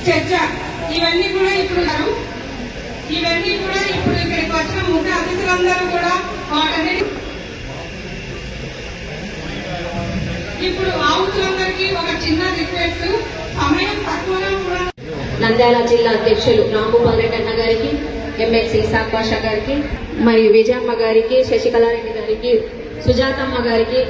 చర్చ ఇవన్నీ కూడా ఇప్పుడు ఇక్కడికి వచ్చిన ముఖ్య అతిథులందరూ కూడా వాటన్నిటి ఇప్పుడు ఆవుతులందరికీ ఒక చిన్న రిక్వెస్ట్, సమయం తక్కువగా కూడా నంద్యాల జిల్లా అధ్యక్షులు రాంభూపాల్ రెడ్డి అన్న గారికి, ఎంఎక్స్ ఇసాక్ పాషా గారికి, మరియు విజయమ్మ గారికి, శశికళారెడ్డి గారికి, సుజాతమ్మ గారికి,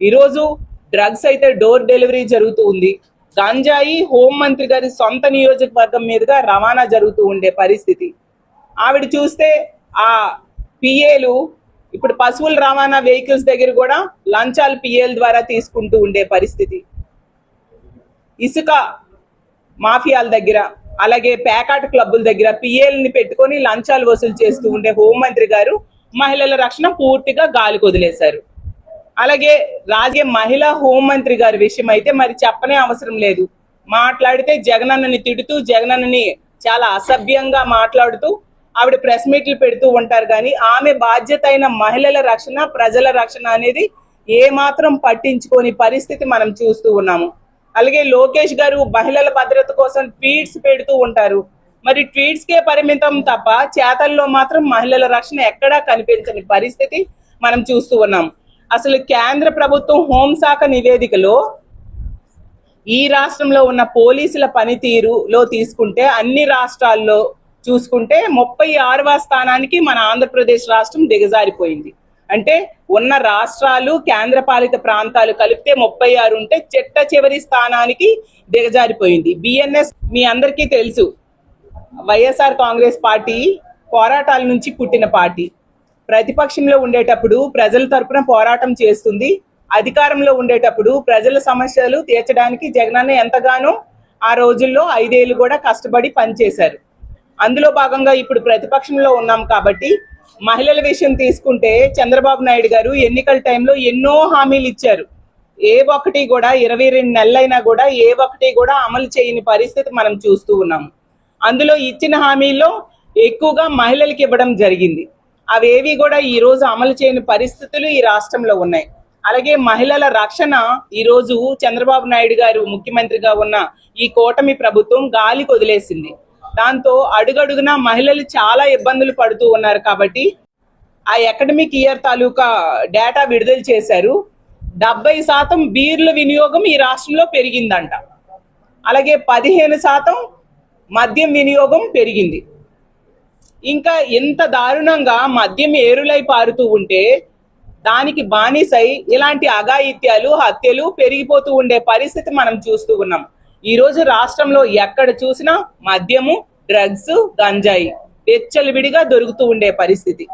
ఈరోజు డ్రగ్స్ అయితే డోర్ డెలివరీ జరుగుతూ ఉంది. గంజాయి హోంమంత్రి గారి సొంత నియోజకవర్గం మీదుగా రవాణా జరుగుతూ ఉండే పరిస్థితి. ఆవిడ చూస్తే ఆ పిఏలు ఇప్పుడు పశువుల రవాణా వెహికల్స్ దగ్గర కూడా లంచాలు పిఏల ద్వారా తీసుకుంటూ ఉండే పరిస్థితి. ఇసుక మాఫియాల దగ్గర, అలాగే పేకాట క్లబ్బుల దగ్గర పిఏలని పెట్టుకొని లంచాలు వసూలు చేస్తూ ఉండే హోంమంత్రి గారు మహిళల రక్షణ పూర్తిగా గాలికి వదిలేశారు. అలాగే రాజకీయ మహిళా హోంమంత్రి గారి విషయం అయితే మరి చెప్పనే అవసరం లేదు. మాట్లాడితే జగనన్నని తిడుతూ, జగనన్నని చాలా అసభ్యంగా మాట్లాడుతూ ఆవిడ ప్రెస్ మీట్లు పెడుతూ ఉంటారు. కానీ ఆమె బాధ్యత అయిన మహిళల రక్షణ, ప్రజల రక్షణ అనేది ఏమాత్రం పట్టించుకోని పరిస్థితి మనం చూస్తూ ఉన్నాము. అలాగే లోకేష్ గారు మహిళల భద్రత కోసం ట్వీట్స్ పెడుతూ ఉంటారు. మరి ట్వీట్స్ కే పరిమితం తప్ప చేతల్లో మాత్రం మహిళల రక్షణ ఎక్కడా కనిపించని పరిస్థితి మనం చూస్తూ ఉన్నాం. అసలు కేంద్ర ప్రభుత్వం హోంశాఖ నివేదికలో ఈ రాష్ట్రంలో ఉన్న పోలీసుల పనితీరులో తీసుకుంటే అన్ని రాష్ట్రాల్లో చూసుకుంటే 36వ స్థానానికి మన ఆంధ్రప్రదేశ్ రాష్ట్రం దిగజారిపోయింది. అంటే ఉన్న రాష్ట్రాలు, కేంద్ర పాలిత ప్రాంతాలు కలిపితే 36 ఉంటే చిట్ట చివరి స్థానానికి దిగజారిపోయింది. బిఎన్ఎస్ మీ అందరికీ తెలుసు, వైఎస్ఆర్ కాంగ్రెస్ పార్టీ పోరాటాల నుంచి పుట్టిన పార్టీ. ప్రతిపక్షంలో ఉండేటప్పుడు ప్రజల తరపున పోరాటం చేస్తుంది, అధికారంలో ఉండేటప్పుడు ప్రజల సమస్యలు తీర్చడానికి జగనన్న ఎంతగానో ఆ రోజుల్లో 5 ఏళ్ళు కూడా కష్టపడి పనిచేశారు. అందులో భాగంగా ఇప్పుడు ప్రతిపక్షంలో ఉన్నాం కాబట్టి మహిళల విషయం తీసుకుంటే చంద్రబాబు నాయుడు గారు ఎన్నికల టైంలో ఎన్నో హామీలు ఇచ్చారు. ఏ ఒక్కటి కూడా 22 నెలలైనా కూడా ఏ ఒక్కటి కూడా అమలు చేయని పరిస్థితి మనం చూస్తూ ఉన్నాము. అందులో ఇచ్చిన హామీల్లో ఎక్కువగా మహిళలకు ఇవ్వడం జరిగింది. అవేవి కూడా ఈ రోజు అమలు చేయని పరిస్థితులు ఈ రాష్ట్రంలో ఉన్నాయి. అలాగే మహిళల రక్షణ ఈ రోజు చంద్రబాబు నాయుడు గారు ముఖ్యమంత్రిగా ఉన్న ఈ కూటమి ప్రభుత్వం గాలికి వదిలేసింది. దాంతో అడుగడుగునా మహిళలు చాలా ఇబ్బందులు పడుతూ ఉన్నారు. కాబట్టి ఆ అకాడమిక్ ఇయర్ తాలూకా డేటా విడుదల చేశారు. 70% బీర్ల వినియోగం ఈ రాష్ట్రంలో పెరిగిందంట. అలాగే 15% మద్యం వినియోగం పెరిగింది. ఇంకా ఎంత దారుణంగా మద్యం ఏరులై పారుతూ ఉంటే దానికి బానిసై ఇలాంటి అఘాయిత్యాలు, హత్యలు పెరిగిపోతూ ఉండే పరిస్థితి మనం చూస్తూ ఉన్నాం. ఈ రోజు రాష్ట్రంలో ఎక్కడ చూసినా మద్యము, డ్రగ్స్, గంజాయి విడిగా దొరుకుతూ ఉండే పరిస్థితి.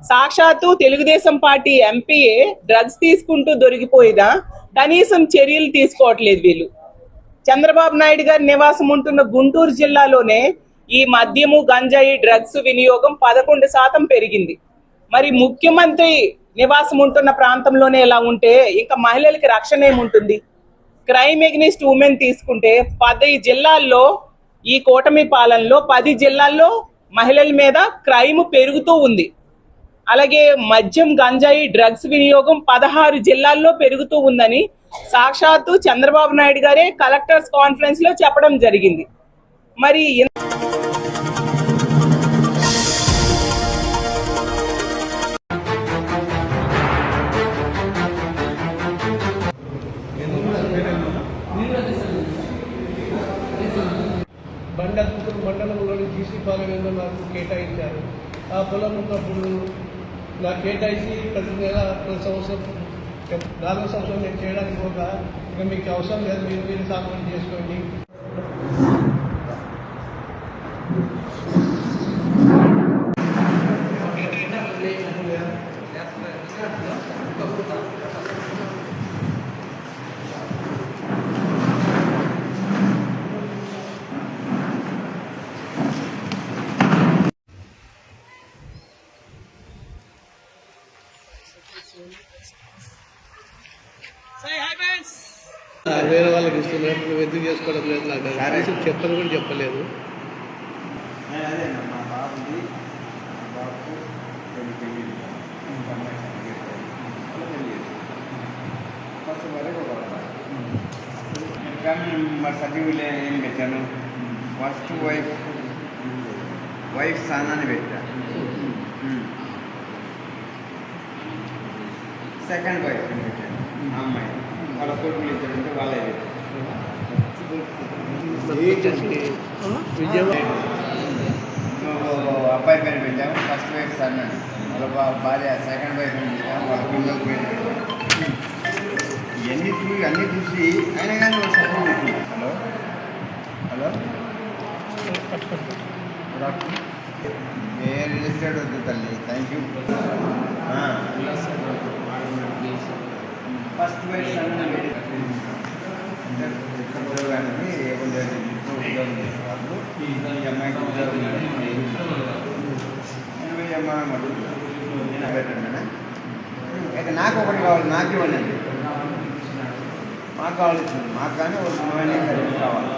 సాక్షాత్తు తెలుగుదేశం పార్టీ ఎంపీఏ డ్రగ్స్ తీసుకుంటూ దొరికిపోయినా కనీసం చర్యలు తీసుకోవట్లేదు వీళ్ళు. చంద్రబాబు నాయుడు గారి నివాసం ఉంటున్న గుంటూరు జిల్లాలోనే ఈ మద్యము, గంజాయి, డ్రగ్స్ వినియోగం 11% పెరిగింది. మరి ముఖ్యమంత్రి నివాసం ఉంటున్న ప్రాంతంలోనే ఎలా ఉంటే ఇంకా మహిళలకి రక్షణ ఏముంటుంది? క్రైమ్ ఎగ్నిస్ట్ ఉమెన్ తీసుకుంటే 10 జిల్లాల్లో ఈ కూటమి పాలనలో 10 జిల్లాల్లో మహిళల మీద క్రైమ్ పెరుగుతూ ఉంది. అలాగే మద్యం, గంజాయి, డ్రగ్స్ వినియోగం 16 జిల్లాల్లో పెరుగుతూ ఉందని సాక్షాత్తు చంద్రబాబు నాయుడు గారే కలెక్టర్స్ కాన్ఫరెన్స్ లో చెప్పడం జరిగింది. మరి మండలంలోని జీసీ పాలనలో నాకు కేటాయించారు. ఆ పొలం అప్పుడు నాకు కేటాయించి ప్రతి నెల, ప్రతి సంవత్సరం 4 సంవత్సరం నేను చేయడానికి పోగా ఇక మీకు అవసరం లేదు, మీరు సాగుబడి చేసుకోండి. వేరే వాళ్ళకి ఇస్తున్నారు, నువ్వు ఎందుకు చేసుకోవడం లేదు నాకు కనీసం చెప్పని కూడా చెప్పలేదు. అదే మా బాబుది బాబు పెళ్ళి ఫస్ట్ వరకు కానీ మా సర్టిఫికేట్లో ఏం పెట్టాను, ఫస్ట్ వైఫ్ స్థానాన్ని పెట్టాను, సెకండ్ వైఫ్ అని పెట్టాను. ఆ అమ్మాయి వాళ్ళ కొడుకులు ఇద్దరు ఉంటే వాళ్ళే అబ్బాయి పేరు పెట్టాము, ఫస్ట్ వైఫ్ సన్నాను, వాళ్ళ భార్య సెకండ్ వైఫ్ అని పెట్టాము, వాళ్ళ పిల్లలకు పేరు పెట్టాము. అన్నీ చూసి అయినా కానీ వాళ్ళు సపోర్ట్ చేస్తున్నారు. హలో ఏ రిజిస్టర్డ్ వద్దు తల్లి, థ్యాంక్ యూ. ఫస్ట్ వైఫ్ సన్నాను ఉద్యోగానికి ఉద్యోగం చేసేవాళ్ళు, ఈ అమ్మాయికి ఉద్యోగం అమ్మాయి పెట్టండి. అయితే నాకు ఒకటి కావాలి, నాకు ఇవ్వండి, మాకు కావాల్సింది మాకు కానీ ఒక సమయాన్ని ఖరీదు కావాలి.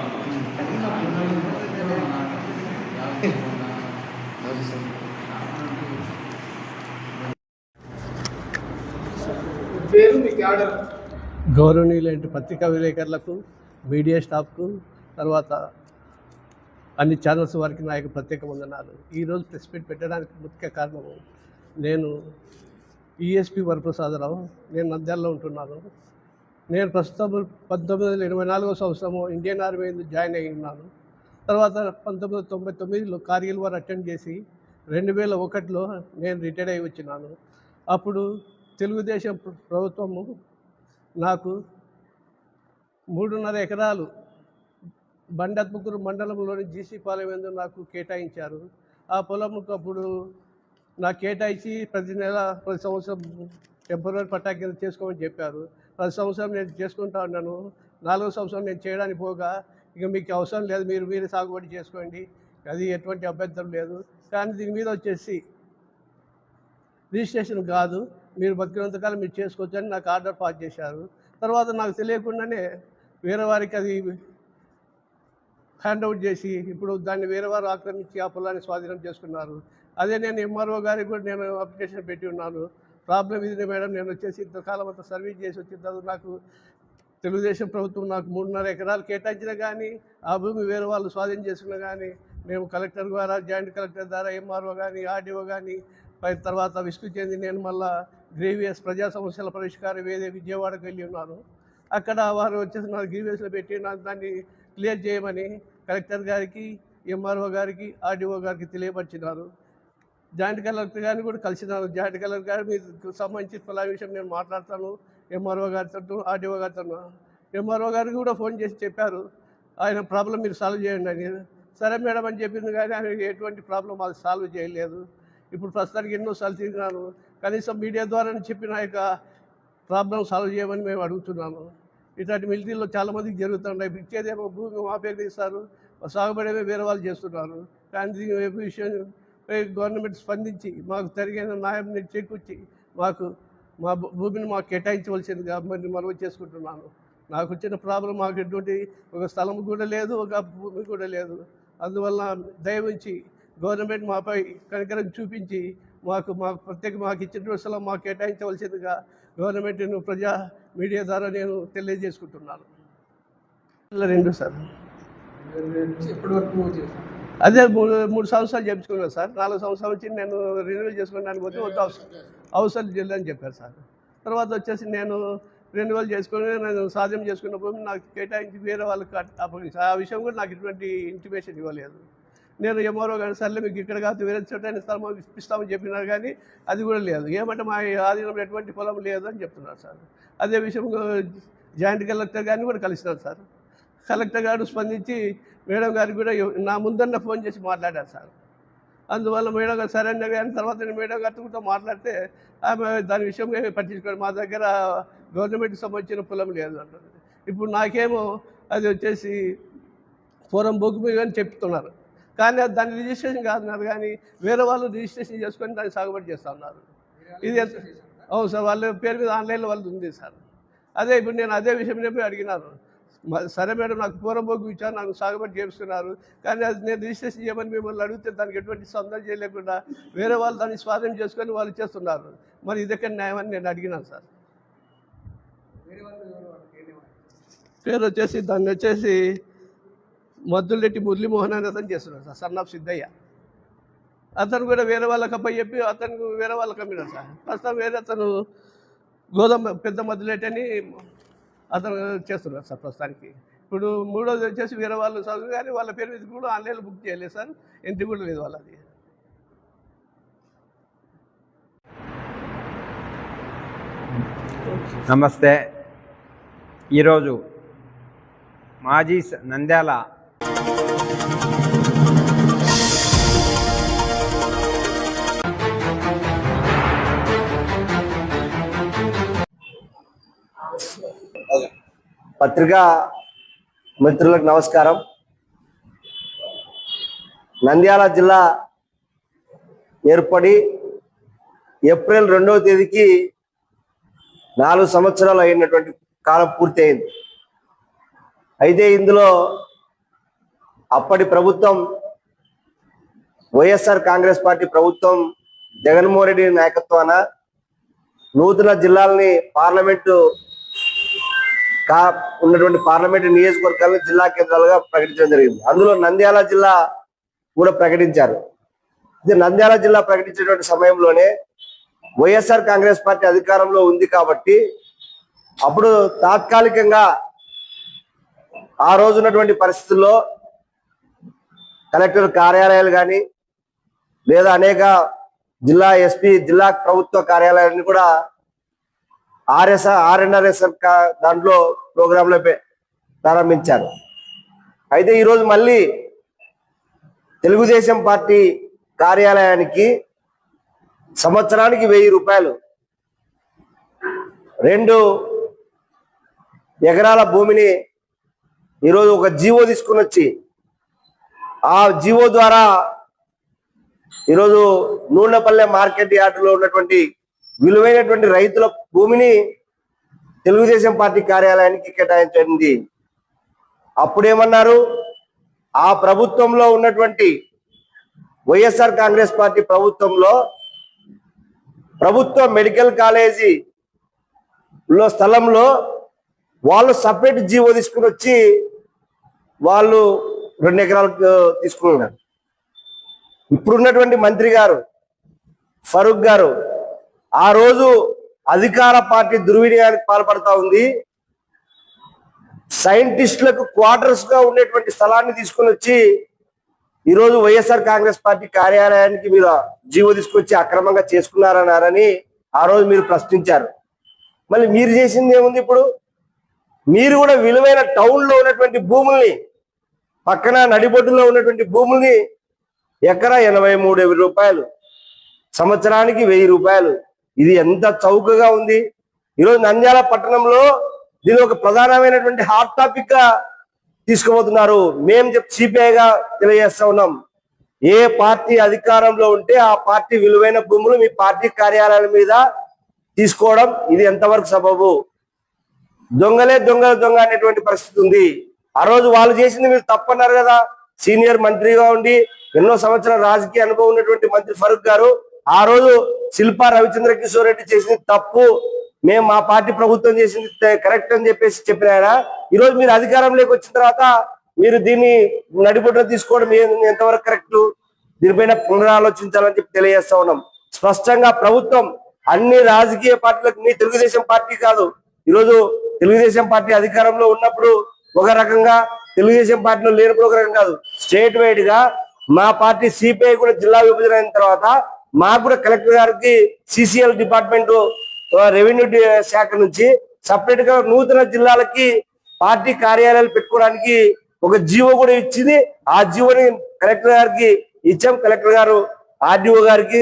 గౌరవనీయులైన పత్రికా విలేకరులకు, మీడియా స్టాఫ్కు, తర్వాత అన్ని ఛానల్స్ వారికి నా యొక్క ప్రత్యేక వందనాలు. ఈరోజు ప్రెస్ మీట్ పెట్టడానికి ముఖ్య కారణము, నేను ఈఎస్పి వరప్రసాదరావు, నేను నంద్యాలలో ఉంటున్నాను. నేను ప్రస్తుతం 1984వ సంవత్సరము ఇండియన్ ఆర్మీ జాయిన్ అయి ఉన్నాను. తర్వాత 1999లో కార్గిల్ వార్ అటెండ్ చేసి 2001లో నేను రిటైర్ అయి వచ్చినాను. అప్పుడు తెలుగుదేశం ప్రభుత్వము నాకు 3.5 ఎకరాలు బండత్ముకూరు మండలంలోని జీసీ పాలెం యందు నాకు కేటాయించారు. ఆ పొలంకు అప్పుడు నాకు కేటాయించి ప్రతి సంవత్సరం టెంపరరీ పట్టా కింద చేసుకోమని చెప్పారు. ప్రతి సంవత్సరం నేను చేసుకుంటా ఉన్నాను. 4వ సంవత్సరం నేను చేయడానికి పోగా, ఇక మీకు అవసరం లేదు, మీరు సాగుబడి చేసుకోండి, అది ఎటువంటి అభ్యంతరం లేదు, కానీ దీని మీద వచ్చేసి రిజిస్ట్రేషన్ కాదు, మీరు బతికినంతకాలం మీరు చేసుకోవచ్చు అని నాకు ఆర్డర్ పాస్ చేశారు. తర్వాత నాకు తెలియకుండానే వేరే వారికి అది హ్యాండ్అవుట్ చేసి ఇప్పుడు దాన్ని వేరే వారు ఆక్రమించి ఆ పొలాన్ని స్వాధీనం చేసుకున్నారు. అదే నేను ఎంఆర్ఓ గారికి కూడా నేను అప్లికేషన్ పెట్టి ఉన్నాను. ప్రాబ్లం ఇది మేడం, నేను వచ్చేసి ఇంతకాలం అంతా సర్వీస్ చేసి వచ్చిన తర్వాత నాకు తెలుగుదేశం ప్రభుత్వం నాకు 3.5 ఎకరాలు కేటాయించినా కానీ ఆ భూమి వేరే వాళ్ళు స్వాధీనం చేసుకున్నా కానీ మేము కలెక్టర్ ద్వారా, జాయింట్ కలెక్టర్ ద్వారా, ఎంఆర్ఓ కానీ, ఆర్డీఓ కానీ, తర్వాత విసుగు చెంది నేను మళ్ళా గ్రీవియస్ ప్రజా సమస్యల పరిష్కార వేదే విజయవాడకు వెళ్ళి ఉన్నాను. అక్కడ వారు వచ్చేసి నాకు గ్రీవియస్లో పెట్టి నాకు దాన్ని క్లియర్ చేయమని కలెక్టర్ గారికి, ఎంఆర్ఓ గారికి, ఆర్డీఓ గారికి తెలియపరిచినారు. జాయింట్ కలెక్టర్ గారిని కూడా కలిసినాను. జాయింట్ కలెక్టర్ గారు మీకు సంబంధించి పలా విషయం నేను మాట్లాడతాను ఎంఆర్ఓ గారితో, ఆర్డీఓ గారితో. ఎంఆర్ఓ గారికి కూడా ఫోన్ చేసి చెప్పారు, ఆయన ప్రాబ్లం మీరు సాల్వ్ చేయండి అని. సరే మేడం అని చెప్పింది, కానీ ఆయన ఎటువంటి ప్రాబ్లం అది సాల్వ్ చేయలేదు. ఇప్పుడు ప్రస్తుతానికి ఎన్నోసార్లు తిరిగినాను, కనీసం మీడియా ద్వారా చెప్పిన యొక్క ప్రాబ్లం సాల్వ్ చేయమని మేము అడుగుతున్నాము. ఇట్లాంటి మిలిటరీలో చాలామందికి జరుగుతున్నాయి. ఇచ్చేదేమో భూమి మా పేరు ఇస్తారు, సాగుబడేమో వేరే వాళ్ళు చేస్తున్నారు. కానీ దీని విషయం గవర్నమెంట్ స్పందించి మాకు తగిన న్యాయం చేకూర్చి మాకు మా భూమిని మాకు కేటాయించవలసిందిగా మరి మనవి చేసుకుంటున్నాను. నాకు వచ్చిన ప్రాబ్లం, మాకు ఎటువంటి ఒక స్థలం కూడా లేదు, ఒక భూమి కూడా లేదు. అందువల్ల దయవుంచి గవర్నమెంట్ మాపై కనికరం చూపించి మాకు మాకు ఇచ్చిన స్థలం మాకు కేటాయించవలసిందిగా గవర్నమెంట్ను ప్రజా మీడియా ద్వారా నేను తెలియజేసుకుంటున్నాను. 2 సార్ అదే 3 సంవత్సరాలు చెప్పుకున్నాను సార్. 4 సంవత్సరాలు వచ్చి నేను రెన్యువల్ చేసుకోవడానికి పోతే వద్దు అవసరం జిల్లని చెప్పారు సార్. తర్వాత వచ్చేసి నేను రెన్యువల్ చేసుకుని నేను సాధ్యం చేసుకున్న భూమి నాకు కేటాయించి వేరే వాళ్ళకి అప్పగించి ఆ విషయం కూడా నాకు ఎటువంటి ఇంటిమేషన్ ఇవ్వలేదు. నేను ఎంఆర్ఓ గారు సర్లే మీకు ఇక్కడ కాదు వేరే చోట స్థలం ఇప్పిస్తామని చెప్పినారు, కానీ అది కూడా లేదు. ఏమంటే మా ఆధీనంలో ఎటువంటి పొలం లేదు అని చెప్తున్నారు సార్. అదే విషయం జాయింట్ కలెక్టర్ గారిని కూడా కలిసినారు సార్. కలెక్టర్ గారు స్పందించి మేడం గారికి కూడా నా ముందన్న ఫోన్ చేసి మాట్లాడారు సార్. అందువల్ల మేడం గారు సరే అన్న, కానీ తర్వాత నేను మేడం గారితో మాట్లాడితే ఆమె దాని విషయం పట్టించుకోండి, మా దగ్గర గవర్నమెంట్కి సంబంధించిన పొలం లేదు అంటారు. ఇప్పుడు నాకేమో అది వచ్చేసి పూర్వం భూమి అని చెప్తున్నారు, కానీ దాని రిజిస్ట్రేషన్ కాదన్నారు, కానీ వేరే వాళ్ళు రిజిస్ట్రేషన్ చేసుకొని దాన్ని సాగుబడి చేస్తూ ఉన్నారు. ఇది అవును సార్, వాళ్ళ పేరు మీద ఆన్లైన్లో వాళ్ళు ఉంది సార్. అదే ఇప్పుడు నేను అదే విషయం చెప్పి అడిగినాను. సరే మేడం, నాకు పూర్వభోగి ఇచ్చారు, నాకు సాగుబడి చేస్తున్నారు, కానీ అది నేను రిజిస్ట్రేషన్ చేయమని మిమ్మల్ని అడిగితే దానికి ఎటువంటి సందర్భం చేయలేకుండా వేరే వాళ్ళు దాన్ని స్వాధీనం చేసుకొని వాళ్ళు చేస్తున్నారు. మరి ఇది ఎక్కడ న్యాయం అని నేను అడిగినాను సార్. పేరు వచ్చేసి దాన్ని వచ్చేసి మద్దులెట్టి మురళీమోహన్ అని అతను చేస్తున్నాడు సార్, సన్ ఆఫ్ సిద్ధయ్య. అతను కూడా వేరే వాళ్ళకి అబ్బాయి చెప్పి అతను వేరే వాళ్ళకి అమ్మినాడు సార్. ప్రస్తుతం వేరే అతను గోదాం పెద్ద మద్దులెట్టి అని అతను చేస్తున్నారు సార్ ప్రస్తుతానికి. ఇప్పుడు మూడోది వచ్చేసి వేరే వాళ్ళు చదువు, కానీ వాళ్ళ పేరు మీద కూడా ఆన్లైన్లో బుక్ చేయలేదు సార్, ఎంట్రీ కూడా లేదు వాళ్ళది. నమస్తే. ఈరోజు మాజీ నంద్యాల పత్రికా మిత్రులకు నమస్కారం. నంద్యాల జిల్లా ఏర్పడి ఏప్రిల్ 2వ తేదీకి 4 సంవత్సరాలు అయినటువంటి కాలం పూర్తి అయింది. అయితే ఇందులో అప్పటి ప్రభుత్వం వైఎస్ఆర్ కాంగ్రెస్ పార్టీ ప్రభుత్వం జగన్మోహన్ రెడ్డి నాయకత్వాన నూతన జిల్లాలని ఉన్నటువంటి పార్లమెంటు నియోజకవర్గాలను జిల్లా కేంద్రాలుగా ప్రకటించడం జరిగింది. అందులో నంద్యాల జిల్లా కూడా ప్రకటించారు. ఇది నంద్యాల జిల్లా ప్రకటించేటువంటి సమయంలోనే వైఎస్ఆర్ కాంగ్రెస్ పార్టీ అధికారంలో ఉంది కాబట్టి అప్పుడు తాత్కాలికంగా ఆ రోజు ఉన్నటువంటి పరిస్థితుల్లో కలెక్టర్ కార్యాలయాలు కానీ లేదా అనేక జిల్లా ఎస్పీ జిల్లా ప్రభుత్వ కార్యాలయాన్ని కూడా ఆర్ఎన్ఆర్ఎస్ఎల్ దాంట్లో ప్రోగ్రాంలో ప్రారంభించారు. అయితే ఈరోజు మళ్ళీ తెలుగుదేశం పార్టీ కార్యాలయానికి సంవత్సరానికి 1000 రూపాయలు 2 ఎకరాల భూమిని ఈరోజు ఒక జీవో తీసుకుని వచ్చి ఆ జీవో ద్వారా ఈరోజు నూనెపల్లె మార్కెట్ యార్డులో ఉన్నటువంటి విలువైనటువంటి రైతుల భూమిని తెలుగుదేశం పార్టీ కార్యాలయానికి కేటాయించింది. అప్పుడేమన్నారు, ఆ ప్రభుత్వంలో ఉన్నటువంటి వైఎస్ఆర్ కాంగ్రెస్ పార్టీ ప్రభుత్వంలో ప్రభుత్వ మెడికల్ కాలేజీలో స్థలంలో వాళ్ళు సపరేట్ జీవో తీసుకుని వచ్చి వాళ్ళు 2 ఎకరాలకు తీసుకున్నారు. ఇప్పుడున్నటువంటి మంత్రి గారు ఫరూక్ గారు ఆ రోజు అధికార పార్టీ దుర్వినియోగానికి పాల్పడతా ఉంది. సైంటిస్టులకు క్వార్టర్స్ గా ఉండేటువంటి స్థలాన్ని తీసుకుని వచ్చి ఈరోజు వైఎస్ఆర్ కాంగ్రెస్ పార్టీ కార్యాలయానికి మీరు జీవో తీసుకొచ్చి అక్రమంగా చేసుకున్నారన్నారని ఆ రోజు మీరు ప్రశ్నించారు. మళ్ళీ మీరు చేసింది ఏముంది? ఇప్పుడు మీరు కూడా విలువైన టౌన్ లో ఉన్నటువంటి భూముల్ని, పక్కన నడిబొడ్డులో ఉన్నటువంటి భూముల్ని ఎకరా 83,000 రూపాయలు, సంవత్సరానికి 1000 రూపాయలు, ఇది ఎంత చౌకగా ఉంది. ఈరోజు నంద్యాల పట్టణంలో దీని ఒక ప్రధానమైనటువంటి హాట్ టాపిక్ గా తీసుకుపోతున్నారు. మేము సిపిఐగా తెలియజేస్తా ఉన్నాం, ఏ పార్టీ అధికారంలో ఉంటే ఆ పార్టీ విలువైన భూములు మీ పార్టీ కార్యాలయాల మీద తీసుకోవడం ఇది ఎంతవరకు సబబు? దొంగలే దొంగ అనేటువంటి పరిస్థితి ఉంది. ఆ రోజు వాళ్ళు చేసింది మీరు తప్పన్నారు కదా. సీనియర్ మంత్రిగా ఉండి ఎన్నో సంవత్సరాల రాజకీయ అనుభవం ఉన్నటువంటి మంత్రి ఫరూక్ గారు ఆ రోజు శిల్పా రవిచంద్ర కిషోర్ రెడ్డి చేసింది తప్పు, మేము మా పార్టీ ప్రభుత్వం చేసింది కరెక్ట్ అని చెప్పిన ఆయన ఈరోజు మీరు అధికారంలోకి వచ్చిన తర్వాత మీరు దీన్ని నడిబొట్టున తీసుకోవడం ఎంతవరకు కరెక్ట్? దీనిపైన పునరాలోచించాలని చెప్పి తెలియజేస్తా ఉన్నాం. స్పష్టంగా ప్రభుత్వం అన్ని రాజకీయ పార్టీలకు, మీ తెలుగుదేశం పార్టీ కాదు, ఈరోజు తెలుగుదేశం పార్టీ అధికారంలో ఉన్నప్పుడు ఒక రకంగా, తెలుగుదేశం పార్టీలో లేనప్పుడు ఒక రకం కాదు, స్టేట్ వైడ్ గా మా పార్టీ సిపిఐ కూడా జిల్లా విభజన అయిన తర్వాత మాకు కూడా కలెక్టర్ గారికి సిసిఎల్ డిపార్ట్మెంట్ రెవెన్యూ శాఖ నుంచి సపరేట్ గా నూతన జిల్లాలకి పార్టీ కార్యాలయాలు పెట్టుకోవడానికి ఒక జీవో కూడా ఇచ్చింది. ఆ జీవోని కలెక్టర్ గారికి ఇచ్చాం. కలెక్టర్ గారు ఆర్డీఓ గారికి,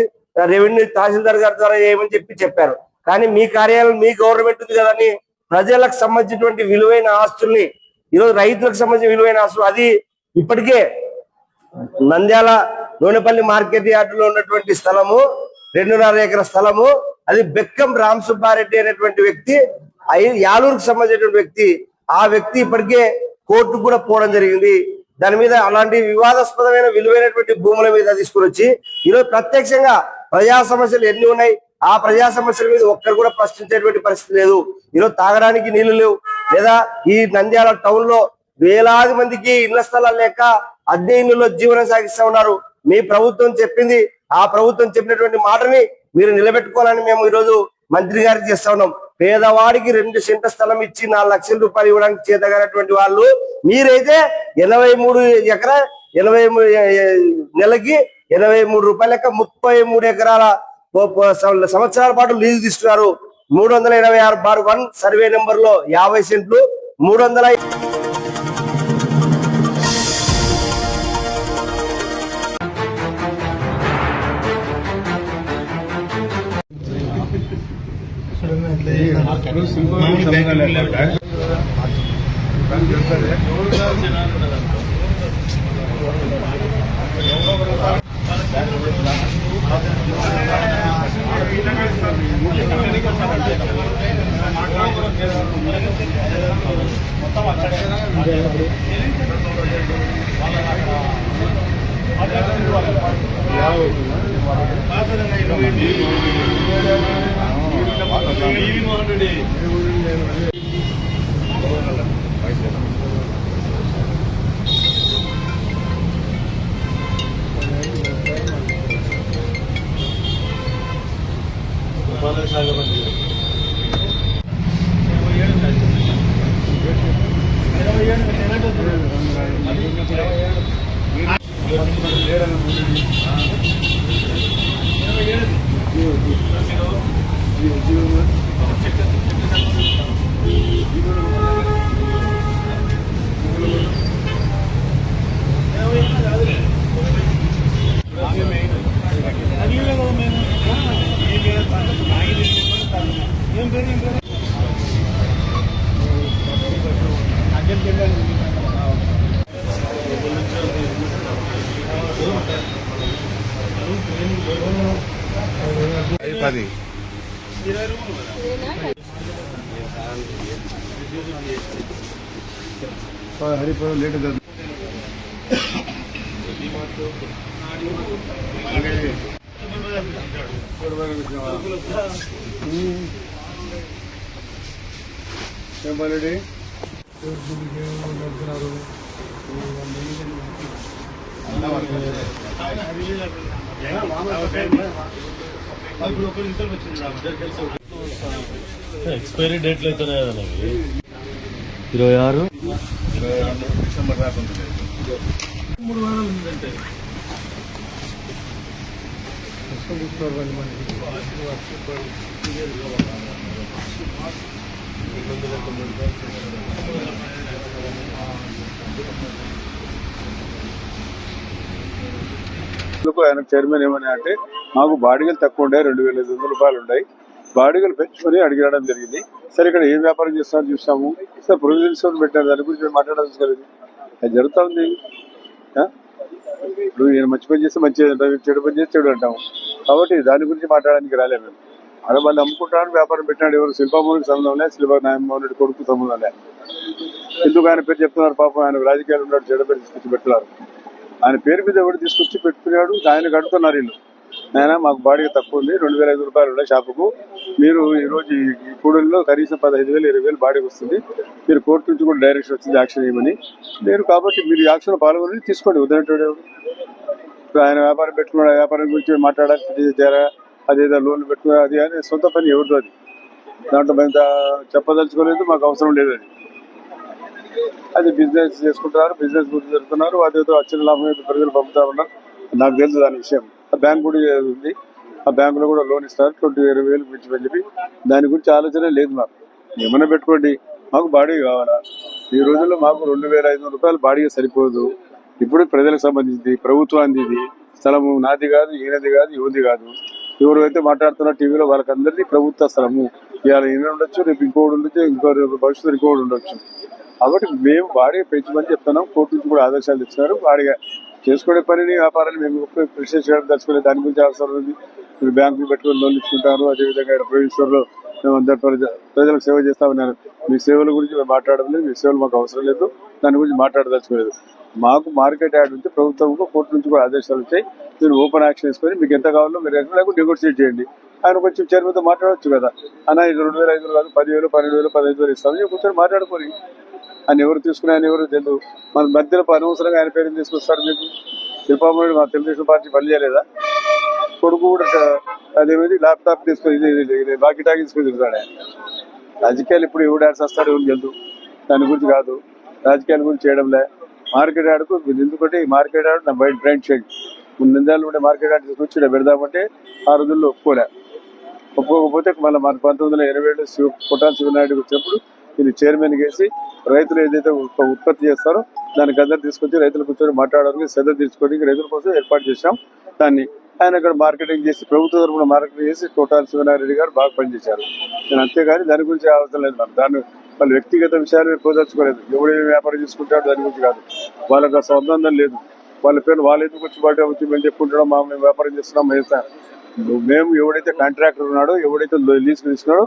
రెవెన్యూ తహసీల్దార్ గారి ద్వారా ఏమని చెప్పారు. కానీ మీ కార్యాలయం, మీ గవర్నమెంట్ ఉంది కదని ప్రజలకు సంబంధించినటువంటి విలువైన ఆస్తుల్ని, ఈరోజు రైతులకు సంబంధించిన విలువైన ఆస్తులు, అది ఇప్పటికే నంద్యాల నూనెపల్లి మార్కెట్ యార్డులో ఉన్నటువంటి స్థలము 2.5 ఎకరాల స్థలము, అది బెక్కం రామ్ సుబ్బారెడ్డి అనేటువంటి వ్యక్తి, యాలూరుకు సంబంధించినటువంటి వ్యక్తి ఆ వ్యక్తి ఇప్పటికే కోర్టుకు కూడా పోవడం జరిగింది. దాని మీద అలాంటి వివాదాస్పదమైన విలువైనటువంటి భూముల మీద తీసుకుని వచ్చి ఈరోజు ప్రత్యక్షంగా ప్రజా సమస్యలు ఎన్ని ఉన్నాయి, ఆ ప్రజా సమస్యల మీద ఒక్కరు కూడా ప్రశ్నించేటువంటి పరిస్థితి లేదు. ఈరోజు తాగడానికి నీళ్లు లేవు, లేదా ఈ నంద్యాల టౌన్ లో వేలాది మందికి ఇళ్ల స్థలాలు లేక అద్దె ఇళ్లలో జీవనం సాగిస్తా ఉన్నారు. మీ ప్రభుత్వం చెప్పింది, ఆ ప్రభుత్వం చెప్పినటువంటి మాటని మీరు నిలబెట్టుకోవాలని మేము ఈరోజు మంత్రి గారికి చేస్తా ఉన్నాం. పేదవాడికి 2 సెంట్ల స్థలం ఇచ్చి 4 లక్షల రూపాయలు ఇవ్వడానికి చేతగానటువంటి వాళ్ళు మీరైతే 83 ఎకరా 83 నెలకి 83 రూపాయల లెక్క 33 ఎకరాల సంవత్సరాల పాటు లీజు తీసుకున్నారు. 386/1 సర్వే నెంబర్ లో 50 సెంట్లు 300 హరిపురం లేట్ చెప్పాలి. ఎక్స్పైరీ డేట్లు అయితేనే కదా 26 డిసెంబర్ దాకా ఉంటుంది. 3 వారాలు ఉందంటే ఆయన చైర్మన్ ఏమని అంటే మాకు బాడిగలు తక్కువ ఉండే 2,500 రూపాయలు ఉన్నాయి, బాడిగలు పెంచుకొని అడిగడం జరిగింది. సరే ఇక్కడ ఏం వ్యాపారం చేస్తారో చూస్తాము, సార్ ప్రొవిజన్స్ పెట్టారు, దాని గురించి మాట్లాడాల్సి కలిగింది. అది జరుగుతూ ఉంది. ఇప్పుడు నేను మంచి పని చేస్తే మంచి చెడు పని చేస్తే చెడు అంటాము. కాబట్టి దాని గురించి మాట్లాడడానికి రాలేదు. అలా వాళ్ళు అమ్ముకుంటారు, వ్యాపారం పెట్టినాడు. ఎవరు శిల్పామోహన్కి సంబంధం లేదు, శిల్ప నారాయణమోహన్ రెడ్డి కొడుకు సంబంధం లేదు. ఎందుకు ఆయన పేరు చెప్తున్నారు? పాపం ఆయన రాజకీయాలు ఉన్నాడు, చెడు పేరు తీసుకొచ్చి పెట్టున్నారు. ఆయన పేరు మీద ఎవరు తీసుకొచ్చి పెట్టుకున్నాడు, ఆయన కడుతున్నారు. వీళ్ళు ఆయన మాకు బాడీ తక్కువ ఉంది, 2,500 రూపాయలు ఉన్నాయి షాపుకు. మీరు ఈరోజు ఈ కూడలిలో కనీసం 15,000 20,000 బాడీకి వస్తుంది. మీరు కోర్టు నుంచి కూడా డైరెక్షన్ వచ్చింది యాక్షన్ చేయమని. మీరు కాబట్టి మీరు యాక్షన్ పాల్గొని తీసుకోండి. వదిలేటోడు ఆయన వ్యాపారం పెట్టుకున్నాడు, వ్యాపారం గురించి మాట్లాడాలి, అదేదో లోన్లు పెట్టుకున్నా, అది అని సొంత పని ఎవరితో, అది దాంట్లో మేము చెప్పదలుచుకోలేదు, మాకు అవసరం లేదు. అది బిజినెస్ చేసుకుంటున్నారు, బిజినెస్ గురించి జరుగుతున్నారు. అదేదో వచ్చిన లాభం అయితే ప్రజలు పంపుతా ఉన్నారు. నాకు తెలుసు దాని విషయం. ఆ బ్యాంక్ కూడా ఉంది, ఆ బ్యాంకులో కూడా లోన్ ఇస్తారు 20,000 గురించి వెళ్ళి. దాని గురించి ఆలోచన లేదు మాకు. ఏమైనా పెట్టుకోండి, మాకు బాడీ కావాలా. ఈ రోజుల్లో మాకు 2,500 రూపాయలు బాడీగా సరిపోదు. ఇప్పుడు ప్రజలకు సంబంధించింది, ప్రభుత్వానికి. ఇది స్థలము నాది కాదు, ఈయనది కాదు, యువది కాదు. ఎవరు అయితే మాట్లాడుతున్నారు టీవీలో వాళ్ళకందరినీ ప్రభుత్వ స్థలము. ఇవాళ ఈయన ఉండొచ్చు, రేపు ఇంకోటి ఉండొచ్చు, ఇంకో భవిష్యత్తు ఇంకోటి ఉండొచ్చు. కాబట్టి మేము బాడీగా పెంచమని చెప్తున్నాం. కోర్టు నుంచి కూడా ఆదేశాలు ఇస్తున్నారు. బాడీగా చేసుకునే పనిని, వ్యాపారాన్ని మేము ప్రశ్నించడం తెలుసుకోలేదు. దాని గురించి అవసరం ఉంది. మీరు బ్యాంకులు పెట్టుకుని లోన్లు ఇచ్చుకుంటారు. అదేవిధంగా ఇక్కడ ప్రొవిజన్లో మేము అందరు ప్రజలకు సేవ చేస్తామన్నారు. మీ సేవల గురించి మేము మాట్లాడడం లేదు, మీ సేవలు మాకు అవసరం లేదు, దాని గురించి మాట్లాడదలుచుకోలేదు. మాకు మార్కెట్ యార్డ్ నుంచి ప్రభుత్వంకు కోర్టు నుంచి కూడా ఆదేశాలు వచ్చాయి. మీరు ఓపెన్ యాక్షన్ వేసుకొని మీకు ఎంత కావాలో మీరు లేకపోతే నెగోషియేట్ చేయండి. ఆయన కొంచెం చైర్మన్తో మాట్లాడవచ్చు కదా, అన్న ఇది 2,500 కాదు 10,000, 12,000, 15,000 ఇస్తామని కూర్చొని మాట్లాడుకోని. ఆయన ఎవరు తీసుకుని ఆయన ఎవరు తెలియదు. మన మధ్యలో అనవసరంగా ఆయన పేరుని తీసుకొస్తాడు. మీకు శిల్పామణి మా తెలుగుదేశం పార్టీ పని చేయలేదా? కొడుకు కూడా అదేమిది ల్యాప్టాప్ తీసుకొని బాకీ టాకి తీసుకొని తిరుగుతాడు. ఆయన రాజకీయాలు ఇప్పుడు ఎవరు డాన్స్ వస్తాడు ఎవరు తెలుదు. దాని గురించి కాదు, రాజకీయాల గురించి చేయడంలే. మార్కెట్ యార్డ్కు ఎందుకంటే ఈ మార్కెట్ యార్డ్ నా బయట బ్రాండ్ షేక్ నిందాలు ఉండే మార్కెట్ యార్డ్ తీసుకొచ్చి ఇక్కడ పెడదామంటే ఆ రోజుల్లో ఒప్పుకోకపోతే మళ్ళీ మన 1987 కొట్టాల శివనాయుడు వచ్చినప్పుడు ఇది చైర్మన్ వేసి రైతులు ఏదైతే ఉత్పత్తి చేస్తారో దానికి అందరు తీసుకొచ్చి రైతులు కూర్చొని మాట్లాడడానికి శ్రద్ధ తీసుకోవడానికి రైతుల కోసం ఏర్పాటు చేశాం. దాన్ని ఆయన అక్కడ మార్కెటింగ్ చేసి ప్రభుత్వ తరఫున మార్కెటింగ్ చేసి కొట్టాల శివనారెడ్డి గారు బాగా పనిచేశారు. నేను అంతేగాని దాని గురించి అవసరం లేదు. నాకు దాన్ని వాళ్ళ వ్యక్తిగత విషయాలు పోదలుచుకోలేదు. ఎవడేమి వ్యాపారం చేసుకుంటాడో దాని గురించి కాదు. వాళ్ళకి ఆ సంబంధం లేదు. వాళ్ళ పేరు వాళ్ళు ఎందుకు వచ్చి బయట వచ్చి మేము చెప్పుకుంటున్నాం మేము వ్యాపారం చేస్తున్నాం. మేము ఎవడైతే కాంట్రాక్టర్ ఉన్నాడో ఎవడైతే లీజ్ తీసుకున్నాడో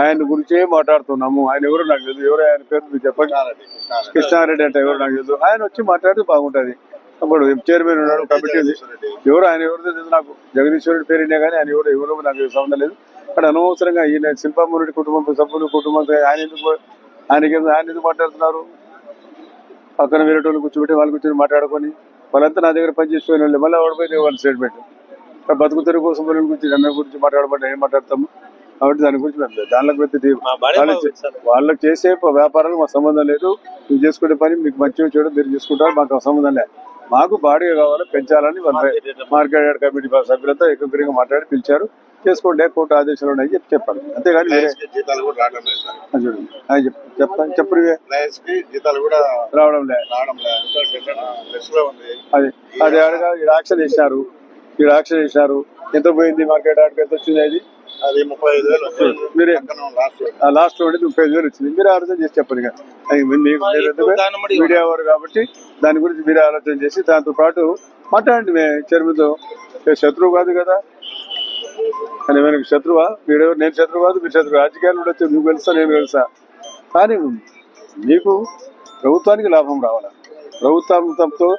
ఆయన గురించే మాట్లాడుతున్నాము. ఆయన ఎవరు నాకు తెలియదు. ఎవరు ఆయన పేరు మీరు చెప్పండి. కృష్ణారెడ్డి అంటే ఎవరు నాకు తెలియదు. ఆయన వచ్చి మాట్లాడితే బాగుంటుంది. అప్పుడు చైర్మన్ ఉన్నాడు, కమిటీ ఉంది. ఎవరు ఆయన ఎవరితో తెలియదు నాకు. జగదీశ్వరుడి పేరునే కానీ ఆయన ఎవరో నాకు సంబంధం లేదు. అక్కడ అనవసరంగా ఈయన శిల్పామూరుడి కుటుంబం సభ్యులు కుటుంబం ఆయన ఎందుకు మాట్లాడుతున్నారు? పక్కన వేరే వాళ్ళు కూర్చోబెట్టి వాళ్ళు కూర్చొని మాట్లాడుకొని వాళ్ళంతా నా దగ్గర పనిచేసుకునే వాళ్ళు మళ్ళీ వాడిపోయింది వాళ్ళ స్టేట్మెంట్. బతుకు తెరుగు కోసం వాళ్ళ గురించి అన్న గురించి మాట్లాడబట్టి ఏం మాట్లాడతాము. కాబట్టి దాని గురించి వాళ్ళకి చేసే వ్యాపారాలు మాకు సంబంధం లేదు. మీరు చేసుకునే పని మీకు మంచిగా చేయడం మీరు చేసుకుంటారు, మాకు సంబంధం లేదు. మాకు బాడీగా కావాలి పెంచాలని మార్కెట్ యార్డ్ కమిటీ సభ్యులతో ఎక్కువగా మాట్లాడి పిలిచారు. చేసుకోండి కోర్టు ఆదేశాలు ఉన్నాయి చెప్పాలి. అంతేగాని చెప్పు రావడం లేదు. అది అడగా యాక్షన్ చేశారు. ఎంత పోయింది మార్కెట్ యార్డ్కి ఎంత వచ్చింది? అది 35,000. మీరే లాస్ట్ లో 35,000 వచ్చింది. మీరే ఆలోచన చేసి చెప్పండి. మీడియా వారు కాబట్టి దాని గురించి మీరే ఆలోచన చేసి దాంతో పాటు మాట్లాడండి. చైర్మన్తో శత్రువు కాదు కదా. కానీ మనకి శత్రువా? నేను శత్రువు కాదు, మీరు శత్రువు. రాజకీయాలు ఉండొచ్చు, నువ్వు తెలుసా నేను తెలుసా. కానీ మీకు ప్రభుత్వానికి లాభం రావాలా. ప్రభుత్వంతో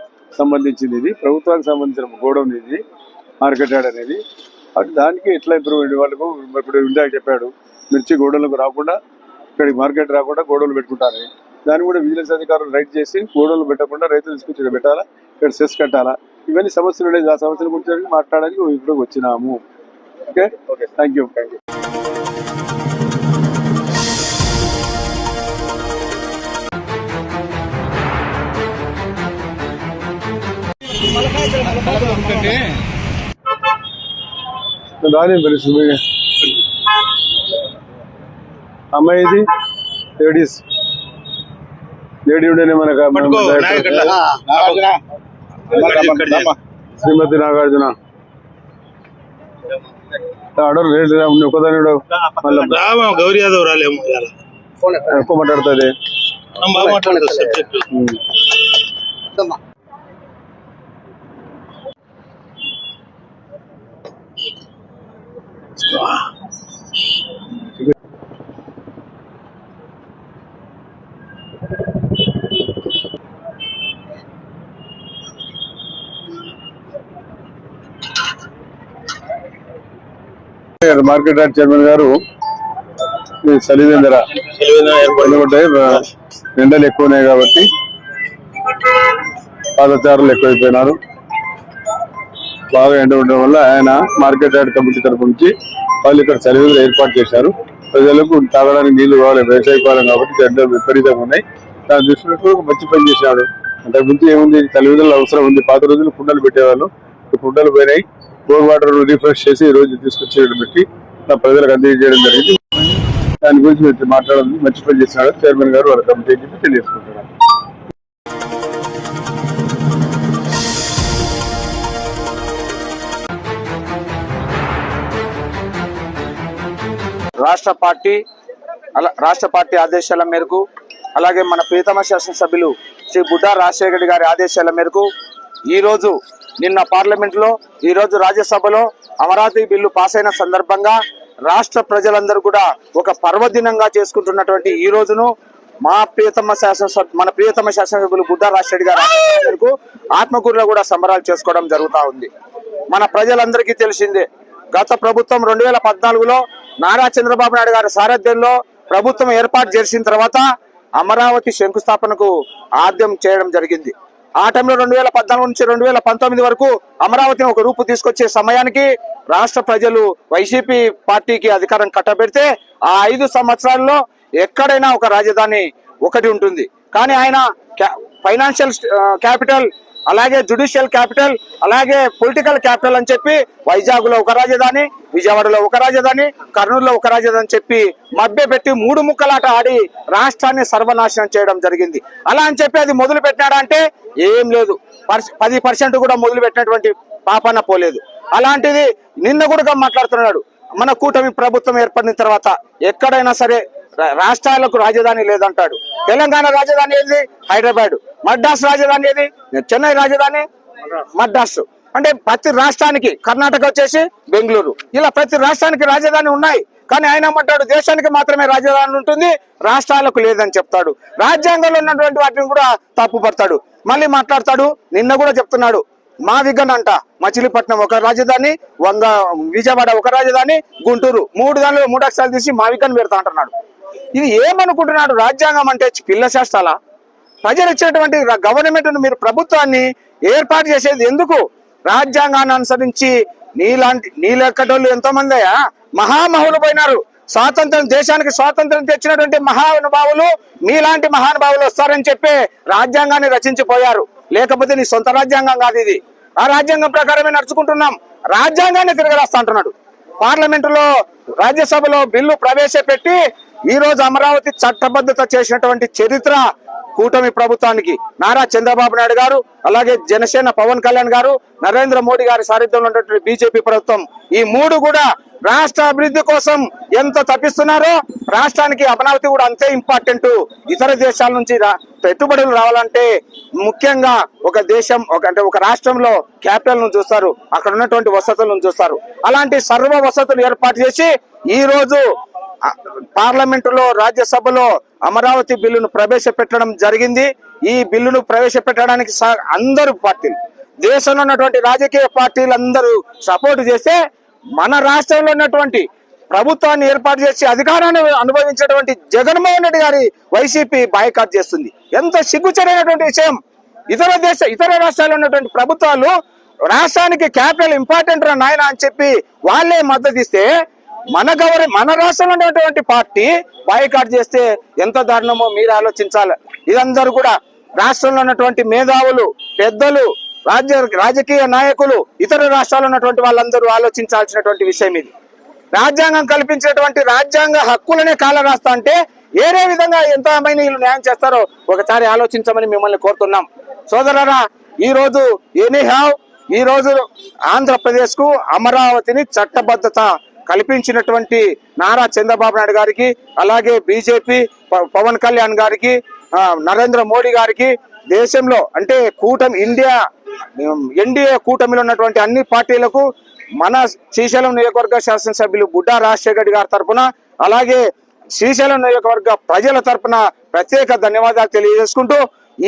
సంబంధించింది ఇది, ప్రభుత్వానికి సంబంధించిన గోడౌన్ ఇది మార్కెట్ యార్డ్ అనేది. అటు దానికి ఎట్లా ఇంప్రూవ్ వాళ్ళకు ఇప్పుడు ఇందాక చెప్పాడు మిర్చి గోడౌన్లకు రాకుండా ఇక్కడికి మార్కెట్ రాకుండా గోడౌన్లు పెట్టుకుంటారని. దాన్ని కూడా విజిలెన్స్ అధికారులు రైట్ చేసి గోడౌన్లు పెట్టకుండా రైతులు తీసుకొచ్చి పెట్టాలా, ఇక్కడ సెస్ కట్టాలా, ఇవన్నీ సమస్యలు ఉండేది. ఆ సమస్యల గురించి మాట్లాడడానికి ఇప్పుడు వచ్చినాము. Okay, thank you. రాని పరిస్థితి అమ్మాయి లేడీ ఉండేనే మనకు శ్రీమతి నాగార్జున ఆర్డర్ లేదు ఒకదాని గౌరీ యాదవ్ రాలేము ఎక్కువ మాట్లాడుతుంది. మార్కెట్ యార్డ్ చైర్మన్ గారు చలివేంద్ర ఎందుకంటే ఎండలు ఎక్కువ ఉన్నాయి కాబట్టి పాదచారులు ఎక్కువైపోయినారు. బాగా ఎండ ఉండడం వల్ల ఆయన మార్కెట్ యార్డ్ కమిటీ తరఫు నుంచి వాళ్ళు ఇక్కడ చలివేంద్ర ఏర్పాటు చేశారు. ప్రజలకు తాగడానికి నీళ్లు కావాలి, వ్యవసాయ కాలం కాబట్టి ఎండలు విపరీతంగా ఉన్నాయి. దాన్ని దృష్టిలో మంచి పని చేశాడు. అంతకు ముందు ఏముంది, చలివేంద్రలు అవసరం ఉంది. పాత రోజులు కుండలు పెట్టేవాళ్ళు, కుండలు పోయినాయి. బోర్ వాటర్ రిఫ్రెష్ చేసి ఈ రోజు తీసుకొచ్చేయడం పెట్టి ప్రజలకు అందజేయడం జరిగింది. దాని గురించి మాట్లాడడం మంచి పని చేస్తున్నాడు చైర్మన్ గారు వాళ్ళ కమిటీ చెప్పి తెలియజేసుకుంటున్నారు. రాష్ట్ర పార్టీ ఆదేశాల మేరకు అలాగే మన ప్రియతమ శాసనసభ్యులు శ్రీ బుడ్డా రాజశేఖర్ గారి ఆదేశాల మేరకు నిన్న పార్లమెంట్లో ఈరోజు రాజ్యసభలో అమరావతి బిల్లు పాస్ అయిన సందర్భంగా రాష్ట్ర ప్రజలందరూ కూడా ఒక పర్వదినంగా చేసుకుంటున్నటువంటి ఈ రోజును మన ప్రియతమ శాసనసభ్యులు బుడ్డా రాజశేఖర్ గారు ఆత్మకూరులో కూడా సంబరాలు చేసుకోవడం జరుగుతూ ఉంది. మన ప్రజలందరికీ తెలిసిందే, గత ప్రభుత్వం 2014లో నారా చంద్రబాబు నాయుడు గారి సారథ్యంలో ప్రభుత్వం ఏర్పాటు చేసిన తర్వాత అమరావతి శంకుస్థాపనకు ఆద్యం చేయడం జరిగింది. ఆ టైంలో 2014 నుంచి 2019 వరకు అమరావతిని ఒక రూపు తీసుకొచ్చే సమయానికి రాష్ట్ర ప్రజలు వైసీపీ పార్టీకి అధికారం కట్టబెడితే ఆ 5 సంవత్సరాల్లో ఎక్కడైనా ఒక రాజధాని ఒకటి ఉంటుంది. కానీ ఆయన ఫైనాన్షియల్ క్యాపిటల్, అలాగే జ్యుడిషియల్ క్యాపిటల్, అలాగే పొలిటికల్ క్యాపిటల్ అని చెప్పి వైజాగ్లో ఒక రాజధాని, విజయవాడలో ఒక రాజధాని, కర్నూలులో ఒక రాజధాని చెప్పి మభ్యపెట్టి 3 ముక్కలాట ఆడి రాష్ట్రాన్ని సర్వనాశనం చేయడం జరిగింది. అలా అని చెప్పి అది మొదలు పెట్టినాడా అంటే ఏం లేదు, 10% కూడా మొదలు పెట్టినటువంటి పాపన పోలేదు. అలాంటిది నిన్న కూడా మాట్లాడుతున్నాడు, మన కూటమి ప్రభుత్వం ఏర్పడిన తర్వాత ఎక్కడైనా సరే రాష్ట్రాలకు రాజధాని లేదంటాడు. తెలంగాణ రాజధాని ఏది? హైదరాబాద్. మద్రాసు రాజధాని ఏది? చెన్నై రాజధాని మద్రాసు. అంటే ప్రతి రాష్ట్రానికి, కర్ణాటక వచ్చేసి బెంగళూరు, ఇలా ప్రతి రాష్ట్రానికి రాజధాని ఉన్నాయి. కానీ ఆయన ఏమంటాడు, దేశానికి మాత్రమే రాజధాని ఉంటుంది, రాష్ట్రాలకు లేదని చెప్తాడు. రాజ్యాంగంలో ఉన్నటువంటి వాటిని కూడా తప్పు పడతాడు. మళ్ళీ మాట్లాడతాడు, నిన్న కూడా చెప్తున్నాడు, మా విగన్ అంట మచిలీపట్నం ఒక రాజధాని, విజయవాడ ఒక రాజధాని, గుంటూరు 3 అక్షరాలు తీసి మా విగన్ పెడతా అంటున్నాడు. ఇది ఏమనుకుంటున్నాడు? రాజ్యాంగం అంటే పిల్ల శాస్త్రాలా? ప్రజలు ఇచ్చినటువంటి గవర్నమెంట్ మీరు ప్రభుత్వాన్ని ఏర్పాటు చేసేది ఎందుకు? రాజ్యాంగాన్ని అనుసరించి నీలెక్కటోళ్ళు ఎంతో మంది మహామహులు పోయినారు. దేశానికి స్వాతంత్రం తెచ్చినటువంటి మహానుభావులు, మీలాంటి మహానుభావులు వస్తారని చెప్పి రాజ్యాంగాన్ని రచించిపోయారు. లేకపోతే నీ సొంత రాజ్యాంగం కాదు ఇది. ఆ రాజ్యాంగం ప్రకారమే నడుచుకుంటున్నాం. రాజ్యాంగాన్ని తిరగరాస్తా అంటున్నాడు. పార్లమెంటులో, రాజ్యసభలో బిల్లు ప్రవేశపెట్టి ఈ రోజు అమరావతి చట్టబద్ధత చేసినటువంటి చరిత్ర కూటమి ప్రభుత్వానికి నారా చంద్రబాబు నాయుడు గారు, అలాగే జనసేన పవన్ కళ్యాణ్ గారు, నరేంద్ర మోడీ గారి సారథ్యంలో ఉన్నటువంటి బీజేపీ ప్రభుత్వం, ఈ 3 కూడా రాష్ట్ర అభివృద్ధి కోసం ఎంత తప్పిస్తున్నారో రాష్ట్రానికి అమరావతి కూడా అంతే ఇంపార్టెంట్. ఇతర దేశాల నుంచి పెట్టుబడులు రావాలంటే ముఖ్యంగా ఒక దేశం ఒక రాష్ట్రంలో క్యాపిటల్ ను చూస్తారు, అక్కడ ఉన్నటువంటి వసతులను చూస్తారు. అలాంటి సర్వ వసతులు ఏర్పాటు చేసి ఈ రోజు పార్లమెంటులో, రాజ్యసభలో అమరావతి బిల్లును ప్రవేశపెట్టడం జరిగింది. ఈ బిల్లును ప్రవేశపెట్టడానికి అందరూ పార్టీలు, దేశంలో ఉన్నటువంటి రాజకీయ పార్టీలు అందరూ సపోర్ట్ చేస్తే మన రాష్ట్రంలో ఉన్నటువంటి ప్రభుత్వాన్ని ఏర్పాటు చేసి అధికారాన్ని అనుభవించేటువంటి జగన్మోహన్ రెడ్డి గారి వైసీపీ బాయ్కాట్ చేస్తుంది. ఎంత సిగ్గుచేటైనటువంటి విషయం. ఇతర రాష్ట్రాల్లో ఉన్నటువంటి ప్రభుత్వాలు రాష్ట్రానికి క్యాపిటల్ ఇంపార్టెంట్ రా నాయన అని చెప్పి వాళ్ళే మద్దతు ఇస్తే మన రాష్ట్రంలో ఉన్నటువంటి పార్టీ బాయ్కాట్ చేస్తే ఎంత దారుణమో మీరు ఆలోచించాలి. ఇదందరూ కూడా రాష్ట్రంలో ఉన్నటువంటి మేధావులు, పెద్దలు, రాజకీయ నాయకులు, ఇతర రాష్ట్రాల్లో ఉన్నటువంటి వాళ్ళందరూ ఆలోచించాల్సినటువంటి విషయం ఇది. రాజ్యాంగం కల్పించినటువంటి రాజ్యాంగ హక్కులనే కాల రాస్తా అంటే ఏ విధంగా ఎంతమంది వీళ్ళు న్యాయం చేస్తారో ఒకసారి ఆలోచించమని మిమ్మల్ని కోరుతున్నాం. సోదరులారా, ఈ రోజు ఆంధ్రప్రదేశ్ కు అమరావతిని చట్టబద్ధత కల్పించినటువంటి నారా చంద్రబాబు నాయుడు గారికి, అలాగే బీజేపీ పవన్ కళ్యాణ్ గారికి, నరేంద్ర మోడీ గారికి, దేశంలో అంటే ఎన్డీఏ కూటమిలో ఉన్నటువంటి అన్ని పార్టీలకు, మన శ్రీశైలం నియోజకవర్గ శాసనసభ్యులు బుడ్డా రాజశేఖర్ గారి తరఫున, అలాగే శ్రీశైలం నియోజకవర్గ ప్రజల తరఫున ప్రత్యేక ధన్యవాదాలు తెలియజేసుకుంటూ,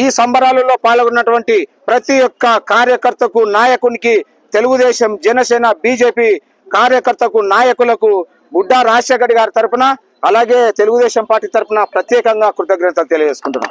ఈ సంబరాలలో పాల్గొన్నటువంటి ప్రతి ఒక్క కార్యకర్తకు, నాయకునికి, తెలుగుదేశం, జనసేన, బీజేపీ కార్యకర్తకు, నాయకులకు బుడ్డా రాజశేఖర్ గారి తరఫున, అలాగే తెలుగుదేశం పార్టీ తరఫున ప్రత్యేకంగా కృతజ్ఞతలు తెలియజేసుకుంటున్నాం.